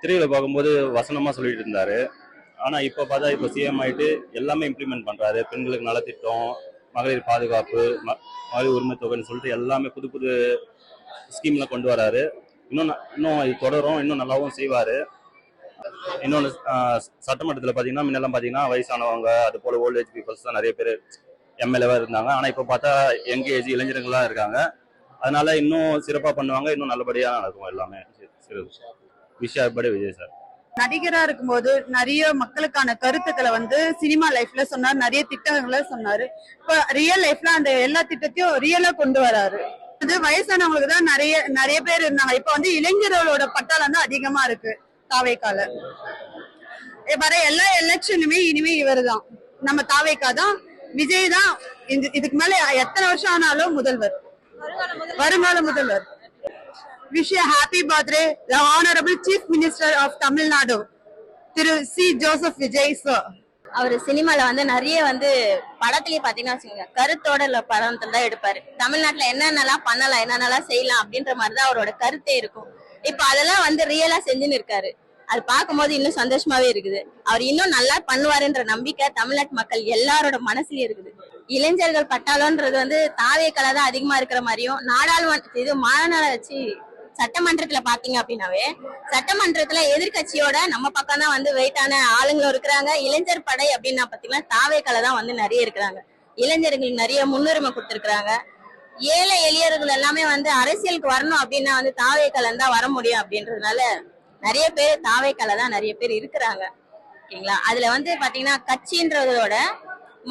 திரையில பார்க்கும்போது வசனமா சொல்லிட்டு இருந்தாரு. ஆனா இப்ப பார்த்தா இப்ப சிஎம் ஆயிட்டு எல்லாமே இம்ப்ளிமெண்ட் பண்றாரு. பெண்களுக்கு நலத்திட்டம், மகளிர் பாதுகாப்பு, மகளிர் உரிமை தொகைன்னு சொல்லிட்டு எல்லாமே புது புது ஸ்கீம்ல கொண்டு வராரு. இன்னும் இது தொடரும், இன்னும் நல்லாவும் செய்வாரு. இன்னொன்று சட்டமன்றத்தில் பார்த்தீங்கன்னா முன்னெல்லாம் பார்த்தீங்கன்னா வயசானவங்க அது போல ஓல்ட் ஏஜ் பீப்புள்ஸ் தான் நிறைய பேர் எம்எல்ஏவா இருந்தாங்க. ஆனா இப்போ பார்த்தா யங் ஏஜ் இளைஞர்கள்லாம் இருக்காங்க. அதனால இன்னும் சிறப்பா பண்ணுவாங்க, இன்னும் நல்லபடியா நடக்கும் எல்லாமே. விஷயப்படி விஜய் சார் நடிகரா இருக்கும்போது நிறைய மக்களுக்கான கருத்துக்களை சினிமா லைஃப்ல சொன்னார், நிறைய திட்டங்களை சொன்னாரு. இப்ப ரியல் லைஃப்ல அந்த எல்லா திட்டத்தையும் ரியலா கொண்டு வராரு. வயசானவங்களுக்கு தான் நிறைய நிறைய பேர் இருந்தாங்க. இப்ப இளைஞர்களோட பட்டாளம் தான் அதிகமா இருக்கு. தாவேக்கால வர எல்லா எலெக்ஷனுமே இனிமே இவர் தான், நம்ம தாவேக்கா தான், விஜய் தான். இதுக்கு மேல எத்தனை வருஷம் ஆனாலும் முதல்வர், வருங்கால முதல்வர். Wish a happy birthday, the Honorable Chief Minister of Tamil Nadu, Thiru C. Joseph Vijay sir. அவரு சினிமால நிறைய படத்திலேயே பாத்தீங்கன்னா கருத்தோட படத்துல தான் எடுப்பாரு. தமிழ்நாட்டுல என்னென்னலாம் பண்ணலாம், என்னென்னலாம் செய்யலாம் அப்படின்ற மாதிரிதான் அவரோட கருத்தே இருக்கும். இப்ப அதெல்லாம் ரியலா செஞ்சுன்னு இருக்காரு. அது பார்க்கும்போது இன்னும் சந்தோஷமாவே இருக்குது. அவர் இன்னும் நல்லா பண்ணுவாருன்ற நம்பிக்கை தமிழ்நாட்டு மக்கள் எல்லாரோட மனசுலயும் இருக்குது. இளைஞர்கள் பட்டாளம்ன்றது தாவேக்கலா தான் அதிகமா இருக்கிற மாதிரியும், நாடாளுமன்ற இது மாநாடு வச்சு சட்டமன்றத்துல பாத்தீங்க அப்படின்னாவே சட்டமன்றத்துல எதிர்கட்சியோட நம்ம பக்கம் தான் வெயிட்டான ஆளுங்களும் இருக்கிறாங்க. இளைஞர் படை அப்படின்னா பாத்தீங்கன்னா தாவேக்கலை தான் நிறைய இருக்கிறாங்க. இளைஞர்களுக்கு நிறைய முன்னுரிமை கொடுத்திருக்கிறாங்க. ஏழை எளியர்கள் எல்லாமே அரசியலுக்கு வரணும் அப்படின்னா தாவேக்கலை தான் வர முடியும் அப்படின்றதுனால நிறைய பேர் தாவேக்கலை தான் நிறைய பேர் இருக்கிறாங்க. ஓகேங்களா? அதுல பாத்தீங்கன்னா கட்சின்றதோட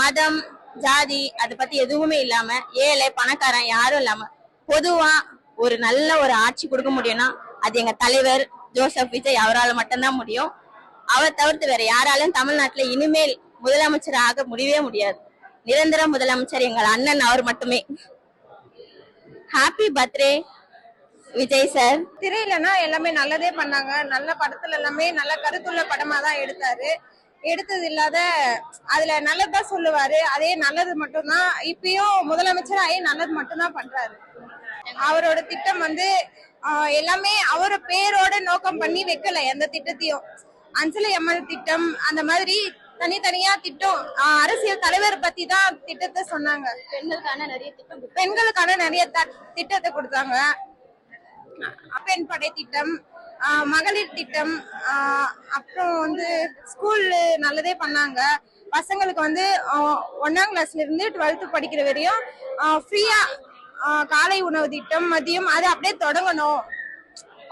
மதம் ஜாதி அதை பத்தி எதுவுமே இல்லாம ஏழை பணக்காரன் யாரும் இல்லாம பொதுவா ஒரு நல்ல ஒரு ஆட்சி கொடுக்க முடியும்னா அது எங்க தலைவர் ஜோசப் விஜய் அவரால் மட்டும்தான் முடியும். அவர் தவிர்த்து வேற யாராலும் தமிழ்நாட்டுல இனிமேல் முதலமைச்சர் ஆக முடியவே முடியாது. நிரந்தர முதலமைச்சர் எங்கள் அண்ணன் அவர் மட்டுமே. Happy birthday Vijay sir. திரையிலனா எல்லாமே நல்லதே பண்ணாங்க. நல்ல படத்துல எல்லாமே நல்ல கருத்துள்ள படமா தான் எடுத்தாரு. எடுத்தது இல்லாத அதுல நல்லதுதான் சொல்லுவாரு. அதே நல்லது மட்டும்தான் இப்பயும் முதலமைச்சர் ஆகி நல்லது மட்டும்தான் பண்றாரு. அவரோட திட்டம் எல்லாமே அவரோட பேரோட நோக்கம் பண்ணி வைக்கல. எந்த திட்டத்தையும் அஞ்சலி எம்எல் திட்டம் அந்த மாதிரி தனித்தனியா திட்டம் அரசியல் தலைவர் பத்தி தான் திட்டத்தை சொன்னாங்க. பெண்களுக்கான நிறைய திட்டத்தை கொடுத்தாங்க. பெண் படை திட்டம், மகளிர் திட்டம், அப்புறம் ஸ்கூல்ல நல்லதே பண்ணாங்க. பசங்களுக்கு 1ஆம் கிளாஸ்ல இருந்து 12th படிக்கிற வரையும் ஃப்ரீயா காலை உணவு திட்டம், மதியம் அது அப்படியே தொடங்கணும்.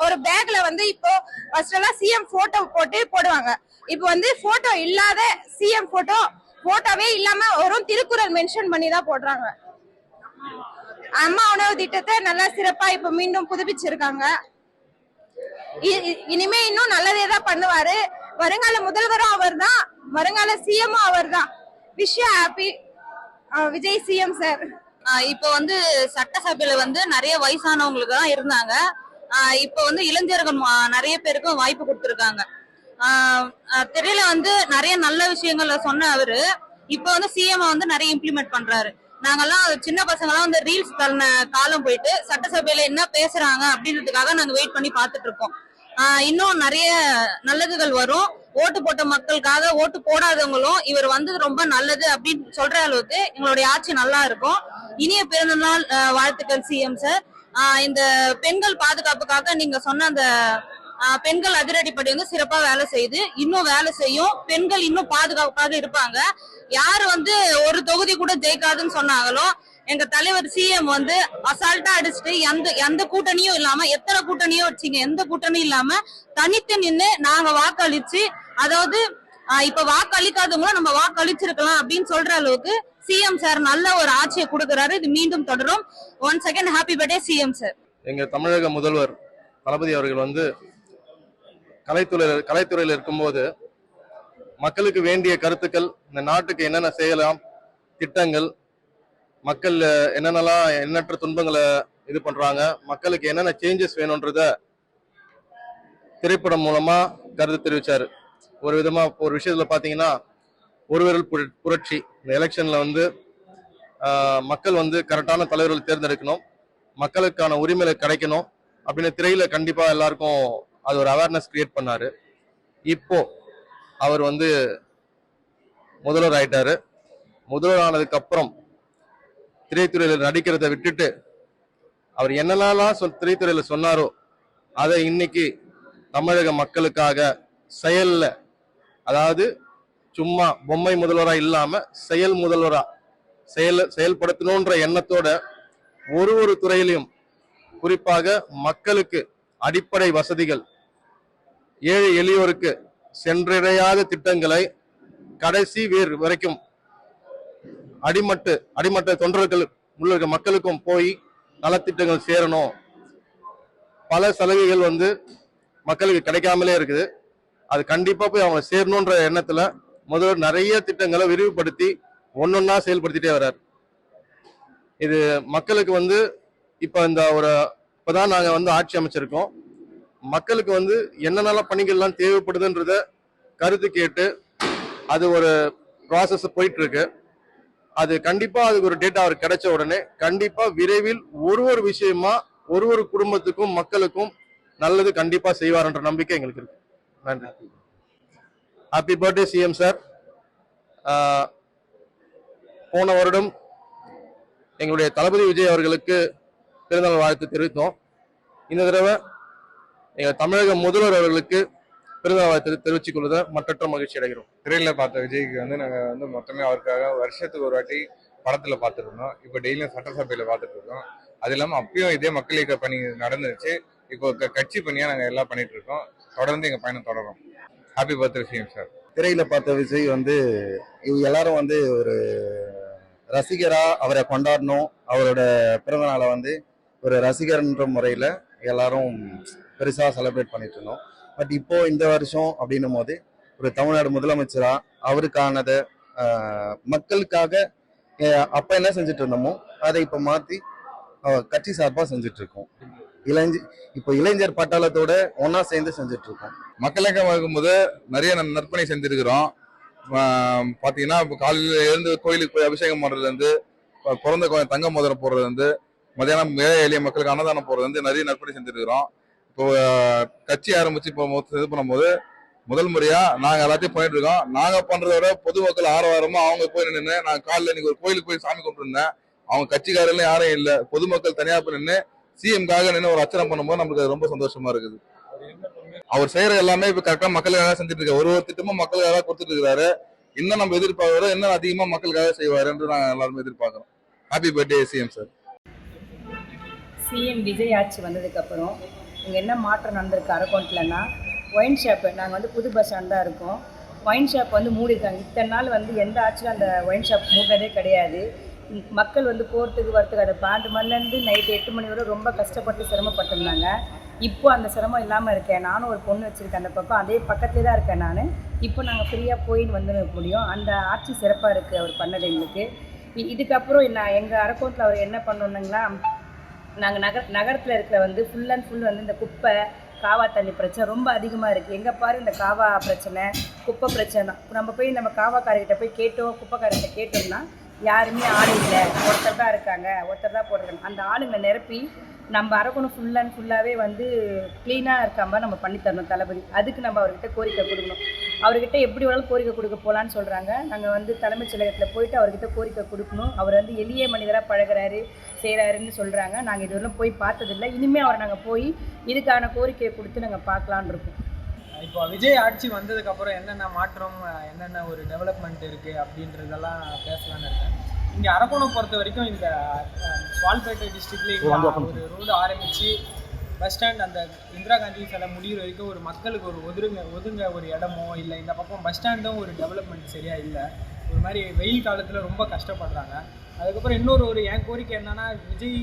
ஒரு பேக்ல இப்போ ஃபர்ஸ்ட் எல்லாம் சிஎம் போட்டோ போட்டு போடுவாங்க. இப்போ போட்டோ இல்லாத சிஎம் போட்டோவே இல்லாம ஒரு திருக்குறள் மென்ஷன் பண்ணி தான் போடுறாங்க. அம்மா உணவு திட்டத்தை நல்லா சிறப்பா இப்ப மீண்டும் புதுப்பிச்சிருக்காங்க. இனிமே இன்னும் நல்லதே தான் பண்ணுவாரு. வருங்கால முதல்வரும் அவர் தான், வருங்கால சிஎம்மும் அவர் தான். Wish you happy Vijay CM sir. இப்போ சட்டசபையில நிறைய வயசானவங்களுக்கு தான் இருந்தாங்க. இப்போ இளைஞர்கள் நிறைய பேருக்கும் வாய்ப்பு கொடுத்திருக்காங்க. திரையில நிறைய நல்ல விஷயங்கள்ல சொன்ன அவரு இப்போ சிஎம் நிறைய இம்ப்ளிமெண்ட் பண்றாரு. நாங்கெல்லாம் சின்ன பசங்க எல்லாம் ரீல்ஸ் தள்ளின காலம் போயிட்டு சட்டசபையில என்ன பேசுறாங்க அப்படின்றதுக்காக நாங்க வெயிட் பண்ணி பாத்துட்டு இருக்கோம். இன்னும் நிறைய நல்லதுகள் வரும். ஓட்டு போட்ட மக்களுக்காக ஓட்டு போடாதவங்களும் இவர் ரொம்ப நல்லது அப்படின்னு சொல்ற அளவுக்கு எங்களுடைய ஆட்சி நல்லா இருக்கும். இனிய பிறந்தநாள் வாழ்த்துக்கள் சிஎம் சார். இந்த பெண்கள் பாதுகாப்புக்காக நீங்க சொன்ன அந்த பெண்கள் அதிரடிப்படை சிறப்பா வேலை செய்து இன்னும் வேலை செய்யும். பெண்கள் இன்னும் பாதுகாப்பாக இருப்பாங்க. யாரு ஒரு தொகுதி கூட ஜெயிக்காதுன்னு சொன்னாங்களோ எங்க தலைவர் சிஎம் அசால்ட்டா அடிச்சுட்டு எந்த கூட்டணியும் இல்லாம, எத்தனை கூட்டணியும் வச்சீங்க, எந்த கூட்டணியும் இல்லாம தனித்து நின்று நாங்க வாக்களிச்சு, அதாவது இப்ப வாக்களிக்காதவங்களும் நம்ம வாக்களிச்சிருக்கலாம் அப்படின்னு சொல்ற அளவுக்கு சிஎம் சார் நல்ல ஒரு ஆட்சியை கொடுக்கிறாரு. இது மீண்டும் தொடரும். One second happy birthday CM sir. எங்க தமிழக முதல்வர் தளபதி அவர்கள் கலைத்துறையில் இருக்கும்போது மக்களுக்கு வேண்டிய கருத்துக்கள், இந்த நாட்டுக்கு என்னென்ன செய்யலாம், திட்டங்கள், மக்கள் என்னென்னலாம் எண்ணற்ற துன்பங்களை இது பண்றாங்க, மக்களுக்கு என்னென்ன சேஞ்சஸ் வேணும்ன்றத திரைப்படம் மூலமா கருத்து தெரிவிச்சாரு. ஒரு விதமா ஒரு விஷயத்துல பாத்தீங்கன்னா ஒரு விரல் புரட்சி. இந்த எலெக்ஷன்ல மக்கள் கரெக்டான தலைவர்கள் தேர்ந்தெடுக்கணும், மக்களுக்கான உரிமைகளை கிடைக்கணும் அப்படின்னு திரையில கண்டிப்பா எல்லாருக்கும் அது ஒரு அவேர்னஸ் கிரியேட் பண்ணாரு. இப்போ அவர் வந்து முதல்வர் ஆயிட்டாரு. முதல்வர் ஆனதுக்கு அப்புறம் திரைத்துறையில நடிக்கிறத விட்டுட்டு அவர் என்னென்னலாம் திரைத்துறையில சொன்னாரோ அதை இன்னைக்கு தமிழக மக்களுக்காக செயல்ல, அதாவது சும்மா பொம்மை முதல்வரா இல்லாம செயல் முதல்வரா செயல்படுத்தணுன்ற எண்ணத்தோட ஒரு துறையிலையும், குறிப்பாக மக்களுக்கு அடிப்படை வசதிகள், ஏழை எளியோருக்கு சென்றடையாத திட்டங்களை கடைசி வேர் வரைக்கும் அடிமட்ட தொண்டர்கள் உள்ள மக்களுக்கும் போய் நலத்திட்டங்கள் சேரணும். பல சலுகைகள் வந்து மக்களுக்கு கிடைக்காமலே இருக்குது. அது கண்டிப்பா போய் அவங்க சேரணுன்ற எண்ணத்துல முதல்வர் நிறைய திட்டங்களை விரிவுபடுத்தி ஒன்னொன்னா செயல்படுத்திட்டே வர்றாரு. இது மக்களுக்கு வந்து இப்பதான் நாங்க வந்து ஆட்சி அமைச்சிருக்கோம். மக்களுக்கு வந்து என்னென்னலாம் பணிகள்லாம் தேவைப்படுதுன்றத கருத்து கேட்டு அது ஒரு ப்ராசஸ் போயிட்டு இருக்கு. அது கண்டிப்பா அதுக்கு ஒரு டேட்டா அவர் கிடைச்ச உடனே கண்டிப்பா விரைவில் ஒரு விஷயமா ஒரு குடும்பத்துக்கும் மக்களுக்கும் நல்லது கண்டிப்பா செய்வார்ன்ற நம்பிக்கை எங்களுக்கு இருக்கு. நன்றி. Happy birthday CM sir. போன வருடம் எங்களுடைய தளபதி விஜய் அவர்களுக்கு பிறந்தநாள் வாழ்த்து தெரிவித்தோம். இந்த தடவை எங்க தமிழக முதல்வர் அவர்களுக்கு பிறந்தநாள் வாழ்த்து தெரிவித்துக் கொள்வதை மற்றற்ற மகிழ்ச்சி அடைகிறோம். திரையில பார்த்த விஜய்க்கு வந்து நாங்க வந்து மொத்தமே அவருக்காக வருஷத்துக்கு ஒரு வாட்டி படத்துல பார்த்துட்டு இருந்தோம். இப்போ டெய்லியும் சட்டசபையில பார்த்துட்டு இருக்கோம். அது இல்லாம அப்பயும் இதே மக்கள் இயக்க பணி நடந்துருச்சு. இப்போ கட்சி பணியா நாங்க எல்லாம் பண்ணிட்டு இருக்கோம். தொடர்ந்து எங்க பயணம் தொடரும். Happy birthday CM sir. திரையில பார்த்த விஜய் வந்து எல்லாரும் வந்து ஒரு ரசிகரா அவரை கொண்டாடணும். அவரோட பிறந்த நாளை வந்து ஒரு ரசிகர்ன்ற முறையில எல்லாரும் பெருசா செலிப்ரேட் பண்ணிட்டு இருந்தோம். பட் இப்போ இந்த வருஷம் அப்படின்னும் போது ஒரு தமிழ்நாடு முதலமைச்சரா அவருக்கானதை மக்களுக்காக அப்ப என்ன செஞ்சுட்டு இருந்தோமோ அதை இப்ப மாத்தி கட்சி சார்பா செஞ்சுட்டு இருக்கோம். இப்போ இளைஞர் பட்டாளத்தோட ஒன்னா சேர்ந்து செஞ்சுட்டு இருக்கோம். மக்களுக்கு இருக்கும்போது நிறைய நற்பணி செஞ்சிருக்கிறோம். பாத்தீங்கன்னா காலையில எழுந்து கோயிலுக்கு போய் அபிஷேகம் பண்றதுல இருந்து, பிறந்த கோயில் தங்க மோதிரம் போடுறது வந்து, மதியானம் ஏழை எளிய மக்களுக்கு அன்னதானம் போடுறது வந்து நிறைய நற்பணி செஞ்சிருக்கிறோம். இப்போ கட்சி ஆரம்பிச்சு இப்போ இது பண்ணும்போது முதல் முறையா நாங்க எல்லாத்தையும் பண்ணிட்டு இருக்கோம். நாங்க பண்றத விட பொதுமக்கள் ஆரவாரமா அவங்க போய் நின்று, நான் காலைல இன்னைக்கு ஒரு கோயிலுக்கு போய் சாமி கும்பிட்டு இருந்தேன். அவங்க கட்சிக்காரர்கள் யாரும் இல்லை, பொதுமக்கள் தனியா போய் நின்று சிஎம்காக நின்று ஒரு அர்ச்சனை பண்ணும்போது நம்மளுக்கு ரொம்ப சந்தோஷமா இருக்குது. அவர் செய்யற எல்லாமே இப்ப கரெக்டா மக்களுக்காக செஞ்சுட்டு இருக்காரு. ஒரு திட்டமும் மக்களுக்காக கொடுத்துட்டு இருக்கிறாரு. இன்னும் நம்ம எதிர்பார்க்கிறோம், இன்னும் அதிகமா மக்களுக்காக செய்வாரு என்று நாங்க எல்லாருமே எதிர்பார்க்கிறோம். Happy birthday CM sir. CM Vijay ஆட்சி வந்ததுக்கு அப்புறம் இங்கே என்ன மாற்றம் நடந்திருக்கு அரக்கோணத்துலன்னா, ஒயின் ஷாப்பு நாங்கள் வந்து புது பஸ் ஸ்டாண்ட் தான் இருக்கோம். ஒயின் ஷாப் வந்து மூடிருக்காங்க. இத்தனை நாள் வந்து எந்த ஆட்சியும் அந்த ஒயின் ஷாப் மூடினதே கிடையாது. மக்கள் வந்து போகிறதுக்கு வரத்துக்கு அது 12 மணிலேருந்து நைட்டு 8 மணி வரை ரொம்ப கஷ்டப்பட்டு சிரமப்பட்டிருந்தாங்க. இப்போ அந்த சிரமம் இல்லாமல் இருக்கேன். நானும் ஒரு பொண்ணு வச்சுருக்கேன் அந்த பக்கம், அதே பக்கத்துலேயே தான் இருக்கேன் நான். இப்போ நாங்கள் ஃப்ரீயாக போயின்னு வந்து முடியும். அந்த ஆட்சி சிறப்பாக இருக்குது அவர் பண்ணது எங்களுக்கு. இதுக்கப்புறம் நான் எங்கள் அரக்கோணத்தில் அவர் என்ன பண்ணணுங்கன்னா, நாங்கள் நகரத்தில் இருக்கிற வந்து ஃபுல் அண்ட் ஃபுல் வந்து இந்த குப்பை காவா தண்ணி பிரச்சனை ரொம்ப அதிகமாக இருக்குது. எங்கே பாரு இந்த காவா பிரச்சனை, குப்பை பிரச்சனை தான். நம்ம போய் நம்ம காவாக்காரர்கிட்ட போய் கேட்டோம், குப்பைக்காரர்கிட்ட கேட்டோம்னா யாருமே ஆள் இல்லை, ஒருத்தர் தான் இருக்காங்க, ஒருத்தர் தான் போடுறாங்க. அந்த ஆளுங்களை நிரப்பி நம்ம அரக்கணும் ஃபுல் அண்ட் ஃபுல்லாகவே வந்து க்ளீனாக இருக்காம நம்ம பண்ணித்தரணும் தளபதி. அதுக்கு நம்ம அவர்கிட்ட கோரிக்கை கொடுக்கணும். அவர்கிட்ட எப்படி வேணாலும் கோரிக்கை கொடுக்க போகலான்னு சொல்கிறாங்க. நாங்கள் வந்து தலைமைச் செயலகத்தில் போயிட்டு அவர்கிட்ட கோரிக்கை கொடுக்கணும். அவர் வந்து எளிய மனிதராக பழகிறாரு, செய்கிறாருன்னு சொல்கிறாங்க. நாங்கள் இதுவரையும் போய் பார்த்ததில்லை. இனிமேல் அவரை நாங்கள் போய் இதுக்கான கோரிக்கையை கொடுத்து நாங்கள் பார்க்கலான் இருக்கோம். இப்போ விஜய் ஆட்சி வந்ததுக்கப்புறம் என்னென்ன மாற்றம், என்னென்ன ஒரு டெவலப்மெண்ட் இருக்குது அப்படின்றதெல்லாம் பேசலான்னு இருக்கேன். இங்கே அரக்கோணம் பொறுத்த வரைக்கும் இந்த சுவால்பேட்டை டிஸ்ட்ரிக்ட்லேயே ஒரு ரோடு ஆரம்பித்து பஸ் ஸ்டாண்ட் அந்த இந்திரா காந்தி சிலை முடிகிற வரைக்கும் ஒரு மக்களுக்கு ஒரு ஒதுங்க ஒரு இடமோ இல்லை, இந்த பக்கம் பஸ் ஸ்டாண்டும் ஒரு டெவலப்மெண்ட் சரியாக இல்லை. ஒரு மாதிரி வெயில் காலத்தில் ரொம்ப கஷ்டப்படுறாங்க. அதுக்கப்புறம் இன்னொரு என் கோரிக்கை என்னென்னா, விஜய்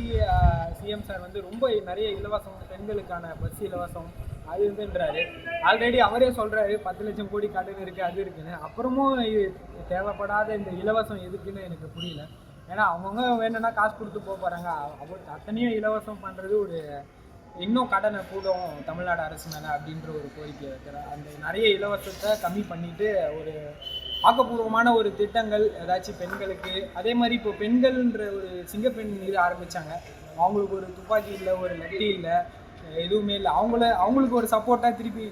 சிஎம் சார் வந்து ரொம்ப நிறைய இலவசம், பெண்களுக்கான பஸ் இலவசம் அது இதுன்றாரு. ஆல்ரெடி அவரே சொல்கிறாரு 10 லட்சம் கோடி கடன் இருக்குது அது இருக்குன்னு. அப்புறமும் இது தேவைப்படாத இந்த இலவசம் எதுக்குன்னு எனக்கு புரியல. ஏன்னா அவங்கவுங்க வேணும்னா காசு கொடுத்து போகிறாங்க. அத்தனையும் இலவசம் பண்ணுறது ஒரு இன்னும் கடனை கூடும் தமிழ்நாடு அரசு மேலே அப்படின்ற ஒரு கோரிக்கை வைக்கிறேன். அந்த நிறைய இலவசத்தை கம்மி பண்ணிவிட்டு ஒரு ஆக்கப்பூர்வமான ஒரு திட்டங்கள் ஏதாச்சும் பெண்களுக்கு. அதே மாதிரி இப்போ பெண்கள்ன்ற ஒரு சிங்கப்பெண் இது ஆரம்பித்தாங்க. அவங்களுக்கு ஒரு துப்பாக்கி இல்லை, ஒரு லட்டி இல்லை, எதுவுமே இல்லை. அவங்களுக்கு ஒரு சப்போர்ட்டாக திருப்பி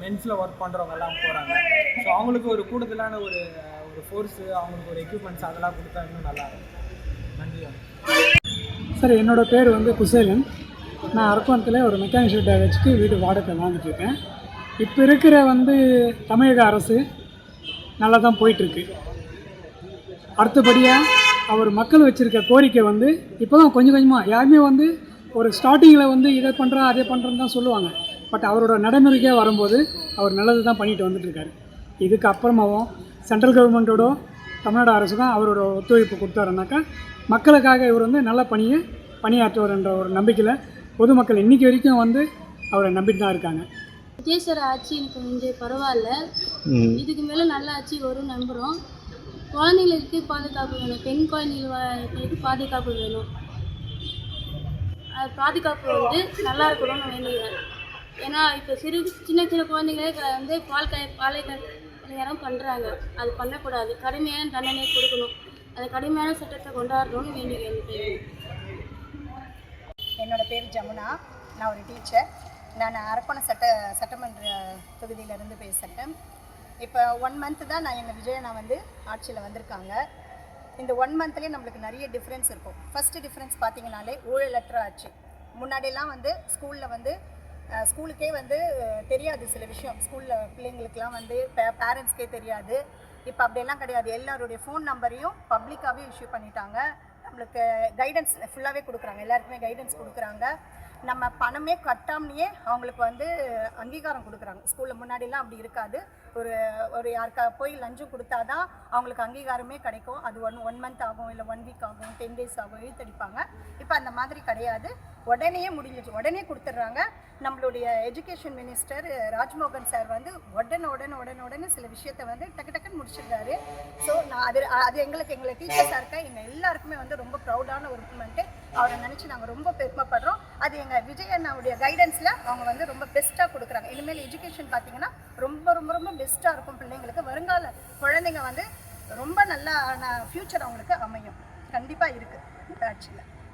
மென்ஸில் ஒர்க் பண்ணுறவங்க எல்லாம் போகிறாங்க. ஸோ அவங்களுக்கு ஒரு கூடுதலான ஒரு ஃபோர்ஸு, அவங்களுக்கு ஒரு எக்யூப்மெண்ட்ஸ் அதெல்லாம் கொடுத்தா இன்னும் நல்லா இருக்கும். நன்றி. சார், என்னோடய பேர் வந்து குசேலன். நான் அரக்கோணத்தில் ஒரு மெக்கானிக் ஷெட்டை வச்சுட்டு வீடு வாடகை வாங்கிட்டுருக்கேன். இப்போ இருக்கிற வந்து தமிழக அரசு நல்லா தான் போயிட்டுருக்கு. அடுத்தபடியாக அவர் மக்கள் வச்சுருக்க கோரிக்கை வந்து இப்போ தான் கொஞ்சம் கொஞ்சமாக யாருமே வந்து ஒரு ஸ்டார்டிங்கில் வந்து இதை பண்ணுறேன் அதை பண்ணுறேன்னு தான் சொல்லுவாங்க. பட் அவரோட நடைமுறைக்கே வரும்போது அவர் நல்லது தான் பண்ணிட்டு வந்துட்டுருக்காரு. இதுக்கு அப்புறமாவும் சென்ட்ரல் கவர்மெண்ட்டோட தமிழ்நாடு அரசு தான் அவரோட ஒத்துழைப்பு கொடுத்தாருனாக்கா மக்களுக்காக இவர் வந்து நல்ல பணியாற்றுவார்ன்ற ஒரு நம்பிக்கையில் பொதுமக்கள் இன்றைக்கி வரைக்கும் வந்து அவரை நம்பிட்டு தான் இருக்காங்க. விஜய் சார் ஆட்சி எனக்கு கொஞ்சம் பரவாயில்ல, இதுக்கு மேலே நல்ல ஆட்சி வரும் நம்புகிறோம். குழந்தைங்களுக்கு பாதுகாப்பு வேணும், பெண் குழந்தைங்களுக்கு பாதுகாப்பு வேணும். அது பாதுகாப்பு வந்து நல்லா இருக்கணும்னு வேண்டுகிறேன். ஏன்னா இப்போ சின்ன குழந்தைங்களே வந்து பாலை கல்யாணம் பண்ணுறாங்க. அது பண்ணக்கூடாது, கடுமையான தண்டனை கொடுக்கணும். அது கடுமையான சட்டத்தை கொண்டாடணும்னு வேண்டுகிறேன். என்னோடய பேர் ஜமுனா, நான் ஒரு டீச்சர். நான் அரக்கோணம் சட்டமன்ற தொகுதியிலேருந்து பேசுகிறேன். இப்போ 1 மந்த்து தான் நான் எங்கள் விஜயண்ணா வந்து ஆட்சியில் வந்திருக்காங்க. இந்த 1 மந்த்லேயே நம்மளுக்கு நிறைய டிஃப்ரென்ஸ் இருக்கும். ஃபஸ்ட்டு டிஃப்ரென்ஸ் பார்த்தீங்கனாலே ஊழலற்ற ஆட்சி. முன்னாடியெல்லாம் வந்து ஸ்கூலில் வந்து ஸ்கூலுக்கே வந்து தெரியாது சில விஷயம். ஸ்கூலில் பிள்ளைங்களுக்கெலாம் வந்து பேரண்ட்ஸ்க்கே தெரியாது. இப்போ அப்படியெல்லாம் கிடையாது. எல்லாருடைய ஃபோன் நம்பரையும் பப்ளிக்காகவே இஷ்யூ பண்ணிட்டாங்க. நம்மளுக்கு கைடன்ஸ் ஃபுல்லாகவே கொடுக்குறாங்க, எல்லாருக்குமே கைடன்ஸ் கொடுக்குறாங்க. நம்ம பணமே கட்டாமலேயே அவங்களுக்கு வந்து அங்கீகாரம் கொடுக்குறாங்க. ஸ்கூலில் முன்னாடிலாம் அப்படி இருக்காது. ஒரு யாருக்கா போய் லஞ்சம் கொடுத்தா தான் அவங்களுக்கு அங்கீகாரமே கிடைக்கும். அது 1 மந்த் ஆகும், இல்லை 1 வீக் ஆகும், 10 டேஸ் ஆகும், இழுத்தடிப்பாங்க. இப்போ அந்த மாதிரி கிடையாது, உடனே முடிஞ்சிச்சு, உடனே கொடுத்துட்றாங்க. நம்மளுடைய எஜுகேஷன் மினிஸ்டர் ராஜ்மோகன் சார் வந்து உடனே சில விஷயத்தை வந்து டக்குன்னு முடிச்சிருக்காரு. ஸோ நான் அது எங்களை டீச்சர்ஸாக இருக்க எங்கள் எல்லாருக்குமே வந்து ரொம்ப ப்ரௌடான ஒரு மூமெண்ட்டு. அவரை நினச்சி நாங்கள் ரொம்ப பெருமைப்படுறோம். அது எங்கள் விஜய் அண்ணாவுடைய கைடன்ஸில் அவங்க வந்து ரொம்ப பெஸ்ட்டாக கொடுக்குறாங்க. இனிமேல் எஜுகேஷன் பார்த்தீங்கன்னா ரொம்ப ரொம்ப ரொம்ப பெஸ்ட்டாக இருக்கும். பிள்ளைங்களுக்கு வருங்கால குழந்தைங்க வந்து ரொம்ப நல்ல ஃப்யூச்சர் அவங்களுக்கு அமையும். கண்டிப்பாக இருக்குது இந்த ஆட்சியில்.